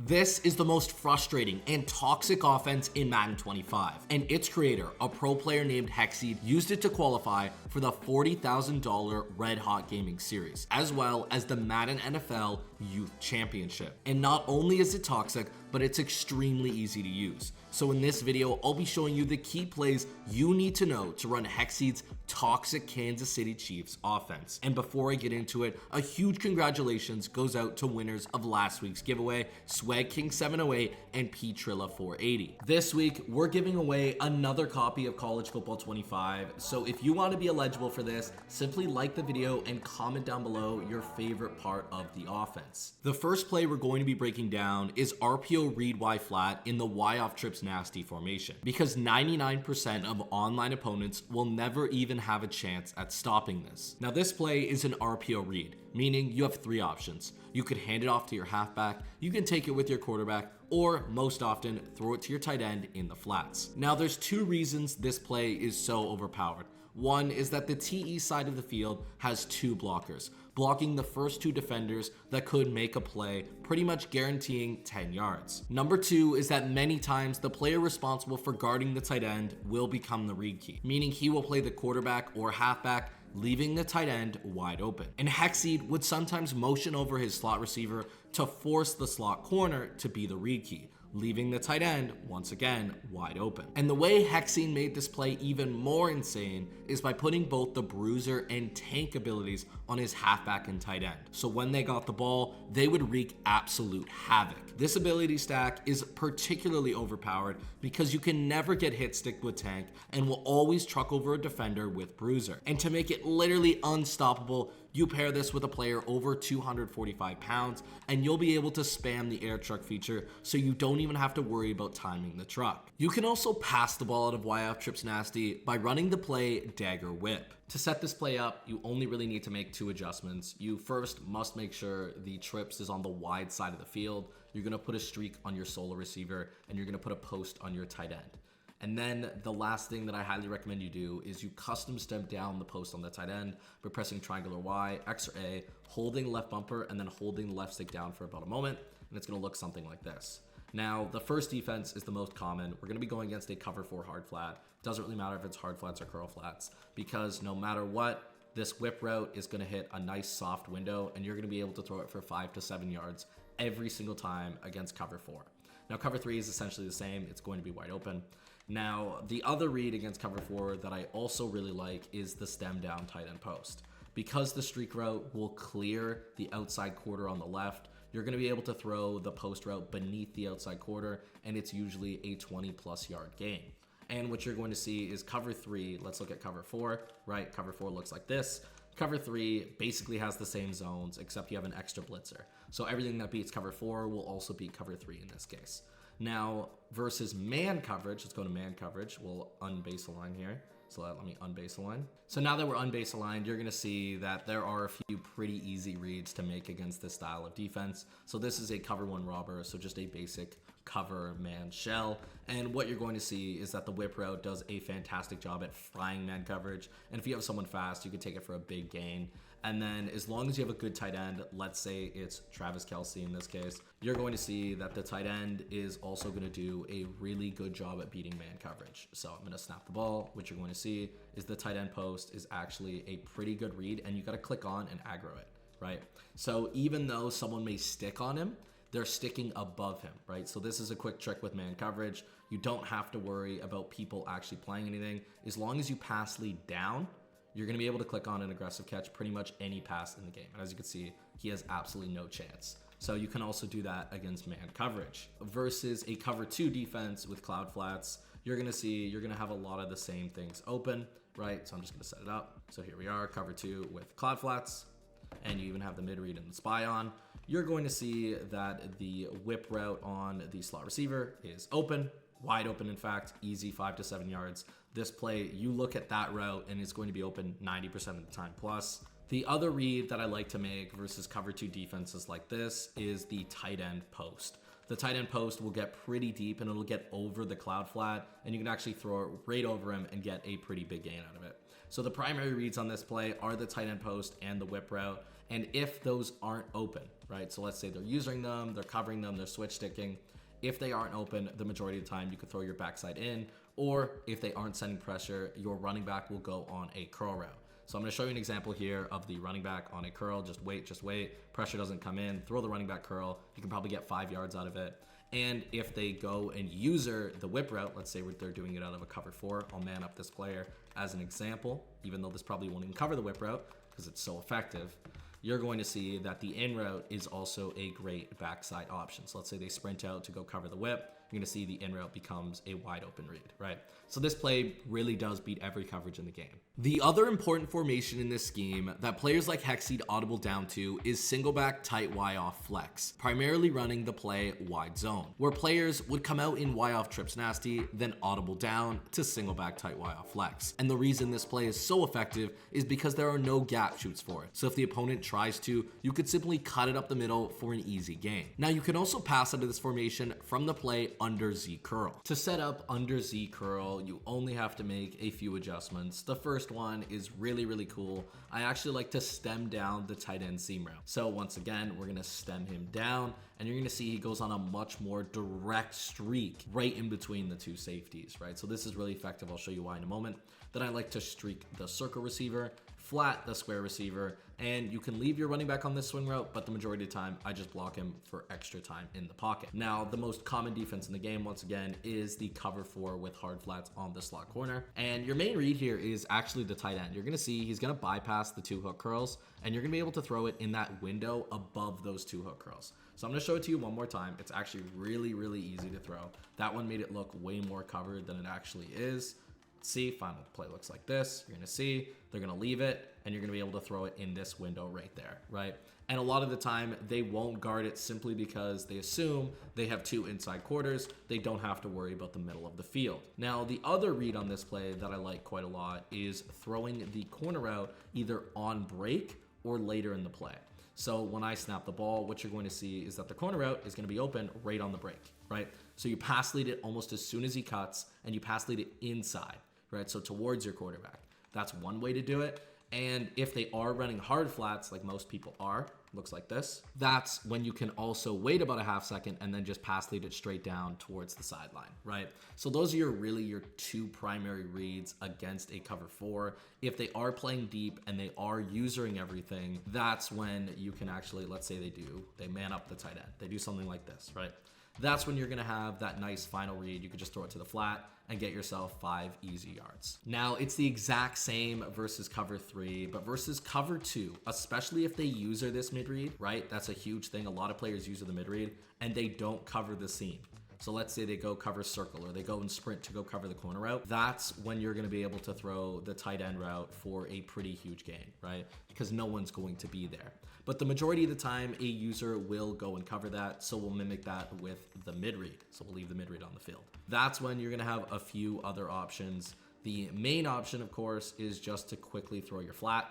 This is the most frustrating and toxic offense in Madden 25, and its creator, a pro player named Hexseed, used it to qualify for the $40,000 Red Hot Gaming Series, as well as the Madden NFL Youth Championship. And not only is it toxic, but it's extremely easy to use. So in this video, I'll be showing you the key plays you need to know to run Hexseed's toxic Kansas City Chiefs offense. And before I get into it, a huge congratulations goes out to winners of last week's giveaway, Swag King 708 and P Trilla 480. This week, we're giving away another copy of College Football 25. So if you want to be eligible for this, simply like the video and comment down below your favorite part of the offense. The first play we're going to be breaking down is RPO Read Y Flat in the Y off Str Nasty formation, because 99% of online opponents will never even have a chance at stopping this. Now this play is an RPO read, meaning you have three options. You could hand it off to your halfback, you can take it with your quarterback, or most often throw it to your tight end in the flats. Now there's two reasons this play is so overpowered. One is that the TE side of the field has two blockers, blocking the first two defenders that could make a play, pretty much guaranteeing 10 yards. Number two is that many times the player responsible for guarding the tight end will become the read key, meaning he will play the quarterback or halfback, leaving the tight end wide open. And Hexseed would sometimes motion over his slot receiver to force the slot corner to be the read key, leaving the tight end, once again, wide open. And the way Hexseed made this play even more insane is by putting both the bruiser and tank abilities on his halfback and tight end. So when they got the ball, they would wreak absolute havoc. This ability stack is particularly overpowered because you can never get hit stick with tank and will always truck over a defender with bruiser. And to make it literally unstoppable, you pair this with a player over 245 pounds and you'll be able to spam the air truck feature so you don't even have to worry about timing the truck. You can also pass the ball out of Y off Str Nasty by running the play Dagger Whip. To set this play up, you only really need to make two adjustments. You first must make sure the trips is on the wide side of the field. You're gonna put a streak on your solo receiver and you're gonna put a post on your tight end. And then the last thing that I highly recommend you do is you custom step down the post on the tight end by pressing triangular Y, X or A, holding left bumper, and then holding the left stick down for about a moment, and it's gonna look something like this. Now, the first defense is the most common. We're gonna be going against a cover 4 hard flat. Doesn't really matter if it's hard flats or curl flats, because no matter what, this whip route is gonna hit a nice soft window, and you're gonna be able to throw it for 5 to 7 yards every single time against cover 4. Now, cover 3 is essentially the same. It's going to be wide open. Now, the other read against cover 4 that I also really like is the stem down tight end post. Because the streak route will clear the outside quarter on the left, you're going to be able to throw the post route beneath the outside quarter, and it's usually a 20+ yard gain. And what you're going to see is cover 3. Let's look at cover 4, right? Cover 4 looks like this. Cover 3 basically has the same zones, except you have an extra blitzer. So everything that beats cover 4 will also beat cover 3 in this case. Now, versus man coverage, let's go to man coverage. We'll unbase align here. So let me unbase align. So now that we're unbase aligned, you're gonna see that there are a few pretty easy reads to make against this style of defense. So this is a cover 1 robber, so just a basic cover man shell. And what you're going to see is that the whip route does a fantastic job at frying man coverage. And if you have someone fast, you can take it for a big gain. And then as long as you have a good tight end, let's say it's Travis Kelce in this case, you're going to see that the tight end is also going to do a really good job at beating man coverage. So I'm going to snap the ball. What you're going to see is the tight end post is actually a pretty good read, and you got to click on and aggro it, right? So even though someone may stick on him, they're sticking above him, right? So this is a quick trick with man coverage. You don't have to worry about people actually playing anything. As long as you pass lead down, you're going to be able to click on an aggressive catch pretty much any pass in the game. And as you can see, he has absolutely no chance. So you can also do that against man coverage. Versus a cover 2 defense with cloud flats, you're going to see you're going to have a lot of the same things open, right? So I'm just going to set it up. So here we are, cover 2 with cloud flats, and you even have the mid read and the spy on. You're going to see that the whip route on the slot receiver is open, wide open, in fact, easy 5 to 7 yards. This play, you look at that route and it's going to be open 90% of the time plus. The other read that I like to make versus cover 2 defenses like this is the tight end post. The tight end post will get pretty deep and it'll get over the cloud flat, and you can actually throw it right over him and get a pretty big gain out of it. So the primary reads on this play are the tight end post and the whip route. And if those aren't open, right? So let's say they're using them, they're covering them, they're switch sticking. If they aren't open, the majority of the time, you could throw your backside in, or if they aren't sending pressure, your running back will go on a curl route. So I'm going to show you an example here of the running back on a curl. Just wait. Pressure doesn't come in. Throw the running back curl. You can probably get 5 yards out of it. And if they go and user the whip route, let's say they're doing it out of a cover 4, I'll man up this player as an example, even though this probably won't even cover the whip route because it's so effective. You're going to see that the in route is also a great backside option. So let's say they sprint out to go cover the whip. You're going to see the in route becomes a wide open read, right? So this play really does beat every coverage in the game. The other important formation in this scheme that players like Hexseed audible down to is single back tight Y off flex, primarily running the play wide zone, where players would come out in Y off trips nasty, then audible down to single back tight Y off flex. And the reason this play is so effective is because there are no gap shoots for it. So if the opponent tries to, you could simply cut it up the middle for an easy gain. Now you can also pass out of this formation from the play under Z curl. To set up under Z curl, you only have to make a few adjustments. The first one is really cool. I actually like to stem down the tight end seam route. So once again, we're gonna stem him down, and you're gonna see he goes on a much more direct streak right in between the two safeties, right? So this is really effective. I'll show you why in a moment. Then I like to streak the circle receiver, flat the square receiver, and you can leave your running back on this swing route, but the majority of the time I just block him for extra time in the pocket. Now, the most common defense in the game, once again, is the cover 4 with hard flats on the slot corner. And your main read here is actually the tight end. You're gonna see he's gonna bypass the 2 hook curls, and you're gonna be able to throw it in that window above those 2 hook curls. So I'm gonna show it to you one more time. It's actually really easy to throw. That one made it look way more covered than it actually is. See, final play looks like this. You're gonna see, they're gonna leave it, and you're gonna be able to throw it in this window right there, right? And a lot of the time, they won't guard it simply because they assume they have 2 inside quarters. They don't have to worry about the middle of the field. Now, the other read on this play that I like quite a lot is throwing the corner route either on break or later in the play. So when I snap the ball, what you're going to see is that the corner route is gonna be open right on the break, right? So you pass lead it almost as soon as he cuts, and you pass lead it inside, right? So towards your quarterback. That's one way to do it. And if they are running hard flats, like most people are, looks like this, that's when you can also wait about a half second and then just pass lead it straight down towards the sideline, right? So those are your 2 primary reads against a cover 4. If they are playing deep and they are using everything, that's when you can actually, let's say they man up the tight end. They do something like this, right? That's when you're gonna have that nice final read. You could just throw it to the flat and get yourself 5 easy yards. Now, it's the exact same versus cover 3, but versus cover 2, especially if they user this mid-read, right? That's a huge thing. A lot of players user the mid-read and they don't cover the seam. So let's say they go cover circle or they go and sprint to go cover the corner route. That's when you're gonna be able to throw the tight end route for a pretty huge gain, right? Because no one's going to be there. But the majority of the time, a user will go and cover that, so we'll mimic that with the mid-read. So we'll leave the mid-read on the field. That's when you're gonna have a few other options. The main option, of course, is just to quickly throw your flat.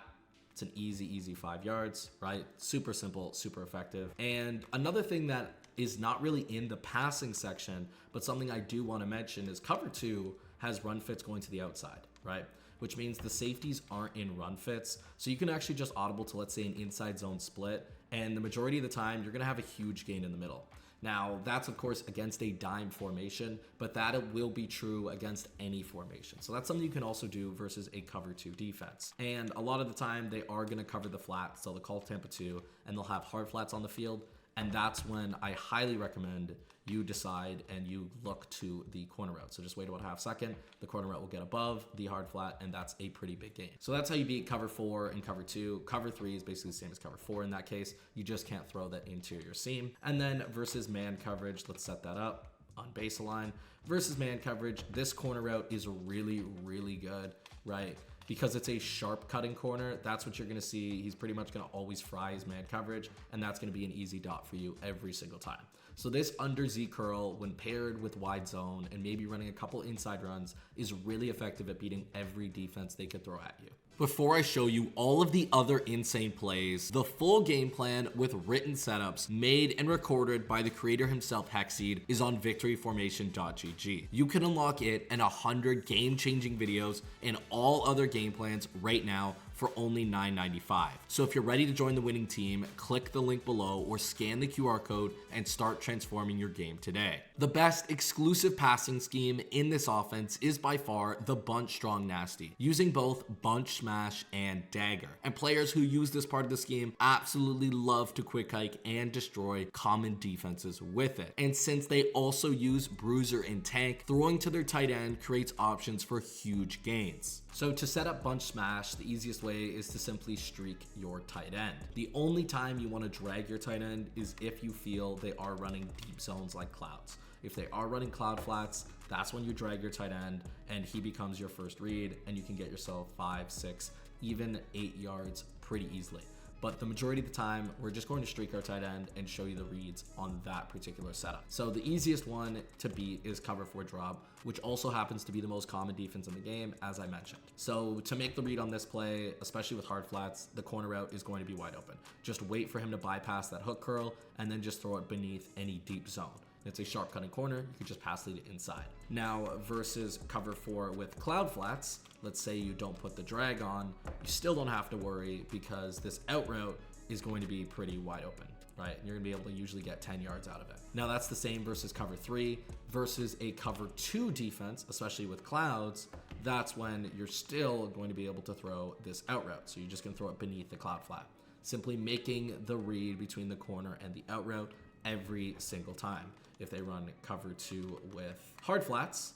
It's an easy 5 yards, right? Super simple, super effective. And another thing that is not really in the passing section, but something I do wanna mention is cover 2 has run fits going to the outside, right? Which means the safeties aren't in run fits. So you can actually just audible to, let's say, an inside zone split, and the majority of the time, you're gonna have a huge gain in the middle. Now, that's of course against a dime formation, but that will be true against any formation. So that's something you can also do versus a cover 2 defense. And a lot of the time, they are gonna cover the flat, so they'll call Tampa 2, and they'll have hard flats on the field, and that's when I highly recommend you decide and you look to the corner route. So just wait about a half second, the corner route will get above the hard flat, and that's a pretty big gain. So that's how you beat cover 4 and cover 2. Cover 3 is basically the same as cover 4 in that case. You just can't throw that interior seam. And then versus man coverage, let's set that up on baseline. Versus man coverage, this corner route is really good, right? Because it's a sharp cutting corner, that's what you're gonna see. He's pretty much gonna always fry his man coverage, and that's gonna be an easy dot for you every single time. So this under Z curl, when paired with wide zone and maybe running a couple inside runs, is really effective at beating every defense they could throw at you. Before I show you all of the other insane plays, the full game plan with written setups made and recorded by the creator himself, Hexseed, is on victoryformation.gg. You can unlock it and 100 game-changing videos and all other game plans right now for only $9.95. So if you're ready to join the winning team, click the link below or scan the QR code and start transforming your game today. The best exclusive passing scheme in this offense is by far the bunch Str Nasty, using both bunch smash and dagger. And players who use this part of the scheme absolutely love to quick hike and destroy common defenses with it. And since they also use bruiser and tank, throwing to their tight end creates options for huge gains. So to set up bunch smash, the easiest way is to simply streak your tight end. The only time you want to drag your tight end is if you feel they are running deep zones like clouds. If they are running cloud flats, that's when you drag your tight end and he becomes your first read, and you can get yourself 5, 6, even 8 yards pretty easily. But the majority of the time, we're just going to streak our tight end and show you the reads on that particular setup. So the easiest one to beat is cover 4 drop, which also happens to be the most common defense in the game, as I mentioned. So to make the read on this play, especially with hard flats, the corner route is going to be wide open. Just wait for him to bypass that hook curl and then just throw it beneath any deep zone. It's a sharp cutting corner, you could just pass lead it inside. Now versus cover 4 with cloud flats, let's say you don't put the drag on, you still don't have to worry because this out route is going to be pretty wide open, right? You're gonna be able to usually get 10 yards out of it. Now that's the same versus cover 3 versus a cover 2 defense, especially with clouds. That's when you're still going to be able to throw this out route. So you're just gonna throw it beneath the cloud flat, simply making the read between the corner and the out route every single time. If they run cover 2 with hard flats,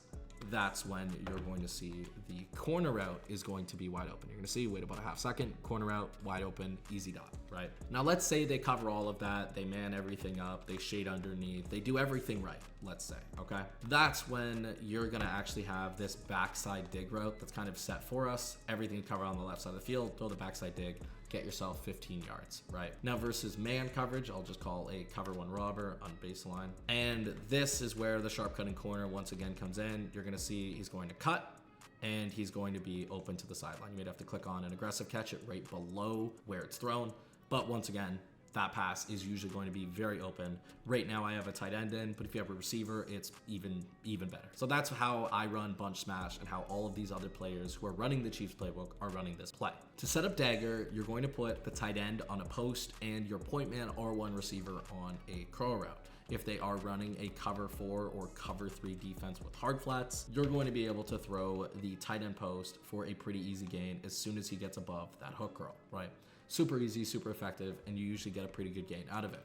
that's when you're going to see the corner route is going to be wide open. You're going to see, wait about a half second, corner route, wide open, easy dot, right? Now let's say they cover all of that, they man everything up, they shade underneath, they do everything right, let's say, okay? That's when you're going to actually have this backside dig route that's kind of set for us. Everything covered on the left side of the field, throw the backside dig, get yourself 15 yards, right? Now versus man coverage, I'll just call a cover 1 robber on baseline. And this is where the sharp cutting corner once again comes in. You're gonna see he's going to cut and he's going to be open to the sideline. You may have to click on an aggressive catch it right below where it's thrown. But once again, that pass is usually going to be very open. Right now I have a tight end in, but if you have a receiver, it's even better. So that's how I run bunch smash and how all of these other players who are running the Chiefs playbook are running this play. To set up dagger, you're going to put the tight end on a post and your point man R1 receiver on a curl route. If they are running a cover 4 or cover 3 defense with hard flats, you're going to be able to throw the tight end post for a pretty easy gain as soon as he gets above that hook curl, right? Super easy, super effective, and you usually get a pretty good gain out of it.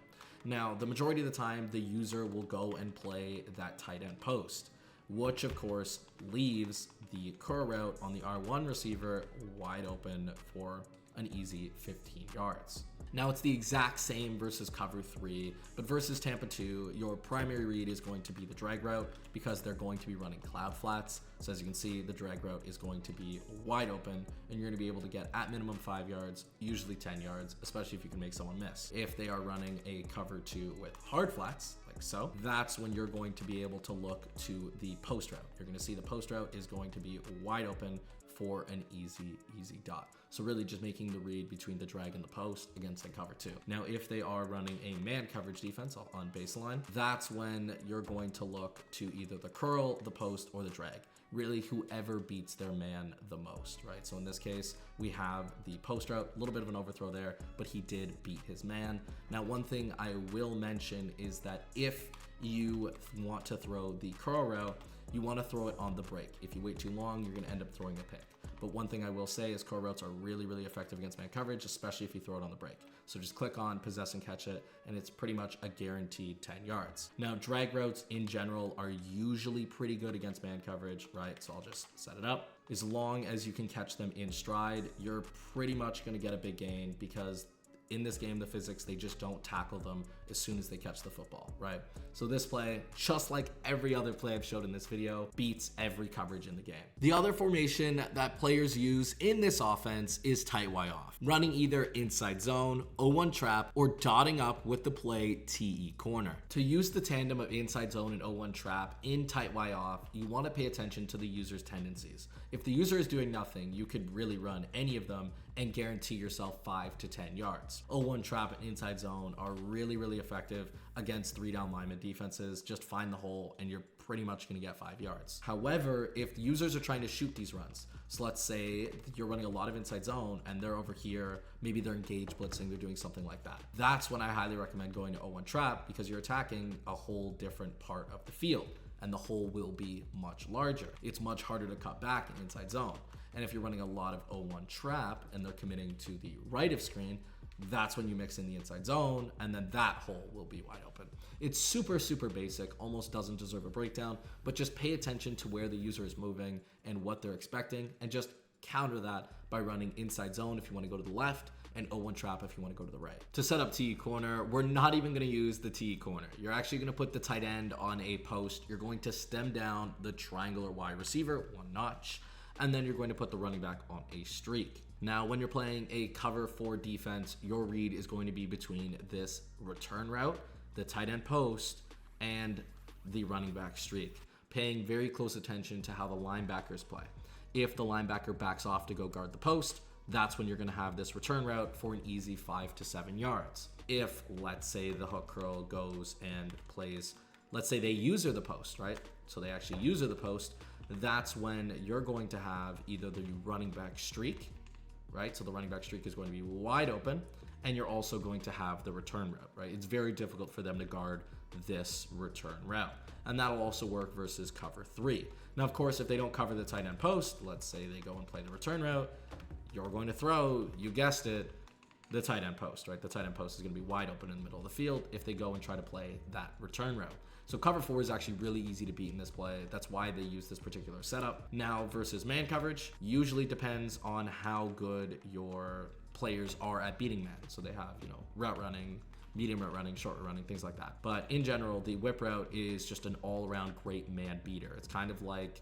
Now, the majority of the time, the user will go and play that tight end post, which of course leaves the curl route on the R1 receiver wide open for an easy 15 yards. Now it's the exact same versus cover 3, but versus Tampa 2, your primary read is going to be the drag route because they're going to be running cloud flats. So as you can see, the drag route is going to be wide open and you're gonna be able to get at minimum 5 yards, usually 10 yards, especially if you can make someone miss. If they are running a cover 2 with hard flats, like so, that's when you're going to be able to look to the post route. You're gonna see the post route is going to be wide open for an easy dot. So really just making the read between the drag and the post against a cover 2. Now, if they are running a man coverage defense on baseline, that's when you're going to look to either the curl, the post, or the drag. Really whoever beats their man the most, right? So in this case, we have the post route, a little bit of an overthrow there, but he did beat his man. Now, one thing I will mention is that if you want to throw the curl route, you want to throw it on the break. If you wait too long, you're going to end up throwing a pick. But one thing I will say is curl routes are really effective against man coverage, especially if you throw it on the break. So just click on possess and catch it, and it's pretty much a guaranteed 10 yards. Now, drag routes in general are usually pretty good against man coverage, right? So I'll just set it up. As long as you can catch them in stride, you're pretty much going to get a big gain because in this game, the physics, they just don't tackle them as soon as they catch the football, right? So this play, just like every other play I've showed in this video, beats every coverage in the game. The other formation that players use in this offense is tight Y off, running either inside zone, 0-1 trap, or dotting up with the play TE corner. To use the tandem of inside zone and 0-1 trap in tight Y off, you want to pay attention to the user's tendencies. If the user is doing nothing, you could really run any of them and guarantee yourself 5 to 10 yards. 0-1 trap and inside zone are really effective against 3-down lineman defenses. Just find the hole and you're pretty much going to get 5 yards. However, if users are trying to shoot these runs, so let's say you're running a lot of inside zone and they're over here, maybe they're engaged blitzing, they're doing something like that. That's when I highly recommend going to 0-1 trap, because you're attacking a whole different part of the field and the hole will be much larger. It's much harder to cut back in inside zone. And if you're running a lot of 0-1 trap and they're committing to the right of screen, that's when you mix in the inside zone, and then that hole will be wide open. It's super, super basic, almost doesn't deserve a breakdown, but just pay attention to where the user is moving and what they're expecting, and just counter that by running inside zone if you want to go to the left, and 0-1 trap if you want to go to the right. To set up TE corner, we're not even going to use the TE corner. You're actually going to put the tight end on a post. You're going to stem down the triangular wide receiver 1 notch, and then you're going to put the running back on a streak. Now, when you're playing a cover 4 defense, your read is going to be between this return route, the tight end post, and the running back streak, paying very close attention to how the linebackers play. If the linebacker backs off to go guard the post, that's when you're going to have this return route for an easy 5 to 7 yards. If, let's say, the hook curl goes and plays, let's say they user the post, right? So they actually user the post, that's when you're going to have either the running back streak, right? So the running back streak is going to be wide open, and you're also going to have the return route, right? It's very difficult for them to guard this return route. And that'll also work versus cover 3. Now, of course, if they don't cover the tight end post, let's say they go and play the return route, you're going to throw, you guessed it, the tight end post, right? The tight end post is going to be wide open in the middle of the field if they go and try to play that return route. So cover 4 is actually really easy to beat in this play. That's why they use this particular setup. Now, versus man coverage, usually depends on how good your players are at beating man. So they have, route running, medium route running, short route running, things like that. But in general, the whip route is just an all-around great man beater. It's kind of like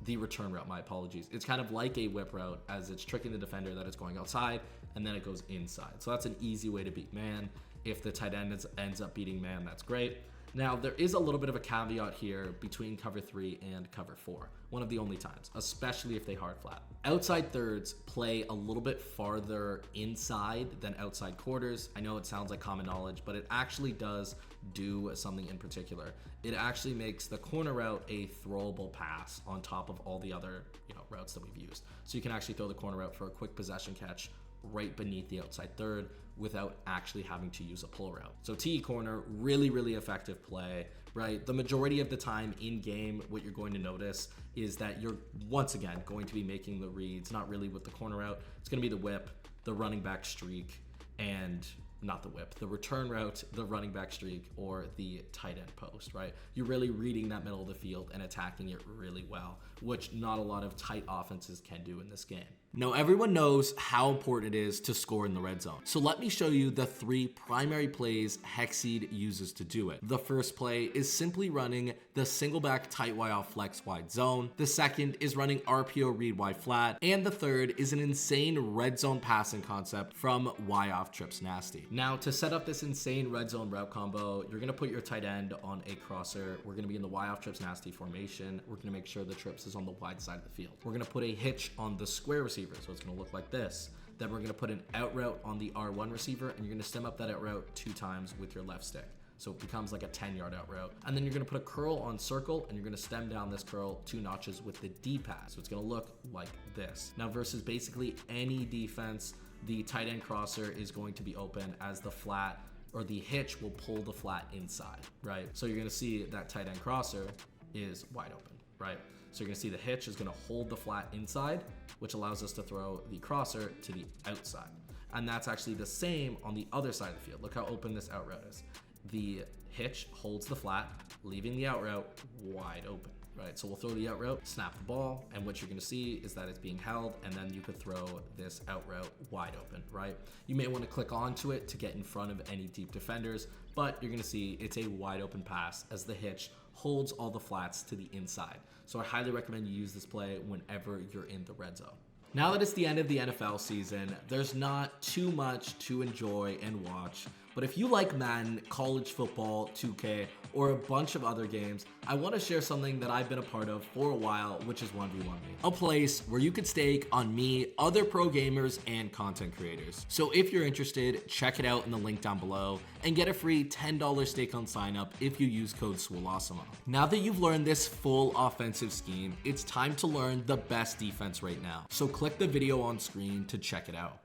the return route, my apologies. It's kind of like a whip route, as it's tricking the defender that it's going outside and then it goes inside. So that's an easy way to beat man. If the tight end ends up beating man, that's great. Now, there is a little bit of a caveat here between cover 3 and cover 4. One of the only times, especially if they hard flat. Outside thirds play a little bit farther inside than outside quarters. I know it sounds like common knowledge, but it actually does do something in particular. It actually makes the corner route a throwable pass on top of all the other routes that we've used. So you can actually throw the corner route for a quick possession catch right beneath the outside third without actually having to use a pull route. So TE corner, really, really effective play, right? The majority of the time in game, what you're going to notice is that you're once again going to be making the reads, not really with the corner route. It's going to be the whip, the running back streak, and not the whip, the return route, the running back streak, or the tight end post, right? You're really reading that middle of the field and attacking it really well, which not a lot of tight offenses can do in this game. Now, everyone knows how important it is to score in the red zone. So let me show you the 3 primary plays Hexseed uses to do it. The first play is simply running the single back tight Y off flex wide zone. The second is running RPO Read Y Flat. And the third is an insane red zone passing concept from Y off Str Nasty. Now, to set up this insane red zone route combo, you're gonna put your tight end on a crosser. We're gonna be in the Y off Str Nasty formation. We're gonna make sure the trips is on the wide side of the field. We're gonna put a hitch on the square receiver. So it's going to look like this. Then we're going to put an out route on the R1 receiver, and you're going to stem up that out route 2 times with your left stick. So it becomes like a 10-yard out route. And then you're going to put a curl on circle, and you're going to stem down this curl 2 notches with the D pass. So it's going to look like this. Now, versus basically any defense, the tight end crosser is going to be open, as the flat or the hitch will pull the flat inside, right? So you're going to see that tight end crosser is wide open, right? So you're gonna see the hitch is gonna hold the flat inside, which allows us to throw the crosser to the outside. And that's actually the same on the other side of the field. Look how open this out route is. The hitch holds the flat, leaving the out route wide open, right? So we'll throw the out route, snap the ball, and what you're gonna see is that it's being held, and then you could throw this out route wide open, right? You may wanna click onto it to get in front of any deep defenders, but you're gonna see it's a wide open pass as the hitch holds all the flats to the inside. So I highly recommend you use this play whenever you're in the red zone. Now that it's the end of the NFL season, there's not too much to enjoy and watch But if you like Madden, college football, 2K, or a bunch of other games, I want to share something that I've been a part of for a while, which is 1v1 Me. A place where you could stake on me, other pro gamers, and content creators. So if you're interested, check it out in the link down below and get a free $10 stake on sign up if you use code Swolosimo. Now that you've learned this full offensive scheme, it's time to learn the best defense right now. So click the video on screen to check it out.